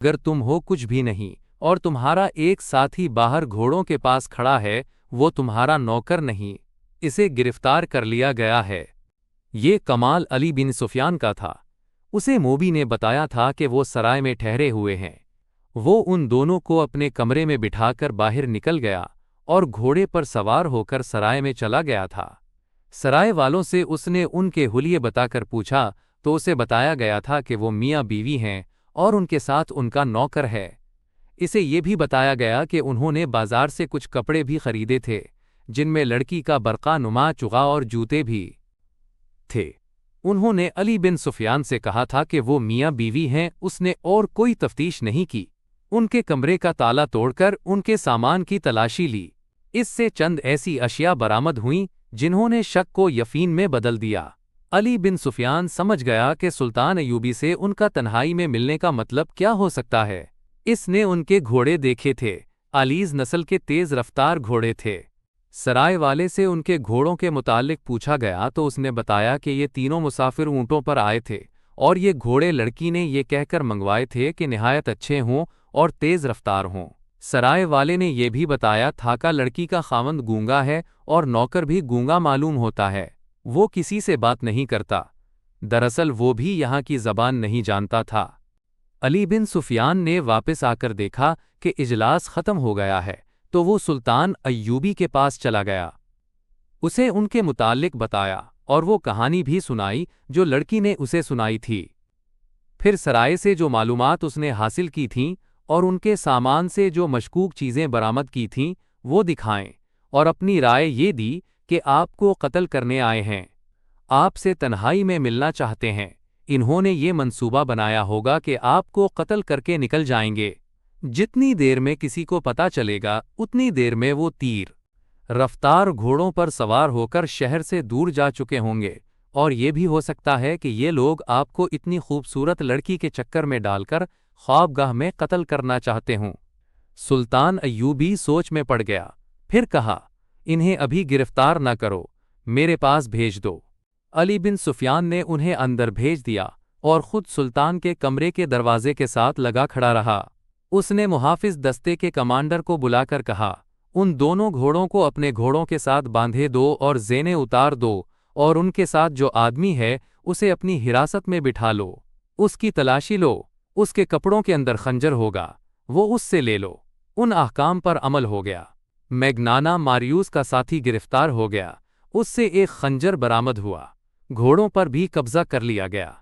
अगर तुम हो कुछ भी नहीं और तुम्हारा एक साथी बाहर घोड़ों के पास खड़ा है, वो तुम्हारा नौकर नहीं, इसे गिरफ्तार कर लिया गया है। ये कमाल अली बिन सुफियान का था। उसे मोबी ने बताया था कि वो सराय में ठहरे हुए हैं। वो उन दोनों को अपने कमरे में बिठाकर बाहर निकल गया और घोड़े पर सवार होकर सराय में चला गया था। सराय वालों से उसने उनके हुलिये बताकर पूछा तो उसे बताया गया था कि वो मियाँ बीवी हैं और उनके साथ उनका नौकर है। इसे ये भी बताया गया कि उन्होंने बाजार से कुछ कपड़े भी खरीदे थे, जिनमें लड़की का बरक़ा नुमा चुगा और जूते भी थे। उन्होंने अली बिन सुफियान से कहा था कि वो मियाँ बीवी हैं। उसने और कोई तफ्तीश नहीं की। उनके कमरे का ताला तोड़कर उनके सामान की तलाशी ली। इससे चंद ऐसी अशिया बरामद हुईं जिन्होंने शक को यकीन में बदल दिया। अली बिन सुफियान समझ गया कि सुल्तान अय्यूबी से उनका तन्हाई में मिलने का मतलब क्या हो सकता है। इसने उनके घोड़े देखे थे। अलीज़ नस्ल के तेज़ रफ्तार घोड़े थे। सराय वाले से उनके घोड़ों के मुताल्लिक पूछा गया तो उसने बताया कि ये तीनों मुसाफिर ऊँटों पर आए थे और ये घोड़े लड़की ने ये कहकर मंगवाए थे कि निहायत अच्छे हों और तेज़ रफ्तार हों। सराय वाले ने यह भी बताया था कि लड़की का खावंद गूंगा है और नौकर भी गूंगा मालूम होता है। वो किसी से बात नहीं करता। दरअसल वो भी यहाँ की ज़बान नहीं जानता था। अली बिन सुफियान ने वापस आकर देखा कि इजलास ख़त्म हो गया है, तो वो सुल्तान अय्यूबी के पास चला गया। उसे उनके मुताल्लिक बताया और वो कहानी भी सुनाई जो लड़की ने उसे सुनाई थी। फिर सराय से जो मालूमात उसने हासिल की थीं और उनके सामान से जो मशकूक चीज़ें बरामद की थीं वो दिखाएं और अपनी राय ये दी कि आपको कत्ल करने आए हैं, आपसे तन्हाई में मिलना चाहते हैं। इन्होंने ये मंसूबा बनाया होगा कि आपको कत्ल करके निकल जाएंगे। जितनी देर में किसी को पता चलेगा उतनी देर में वो तीर रफ्तार घोड़ों पर सवार होकर शहर से दूर जा चुके होंगे और ये भी हो सकता है कि ये लोग आपको इतनी खूबसूरत लड़की के चक्कर में डालकर ख्वाबगाह में कत्ल करना चाहते हों। सुल्तान अय्यूबी सोच में पड़ गया। फिर कहा, इन्हें अभी गिरफ्तार न करो, मेरे पास भेज दो। अली बिन सुफियान ने उन्हें अंदर भेज दिया और खुद सुल्तान के कमरे के दरवाजे के साथ लगा खड़ा रहा। उसने मुहाफिज दस्ते के कमांडर को बुलाकर कहा, उन दोनों घोड़ों को अपने घोड़ों के साथ बांधे दो और ज़ेने उतार दो और उनके साथ जो आदमी है उसे अपनी हिरासत में बिठा लो। उसकी तलाशी लो, उसके कपड़ों के अंदर खंजर होगा, वो उससे ले लो। उन अहकाम पर अमल हो गया। मैग्नाना मारियूस का साथी गिरफ्तार हो गया। उससे एक खंजर बरामद हुआ। घोड़ों पर भी कब्जा कर लिया गया।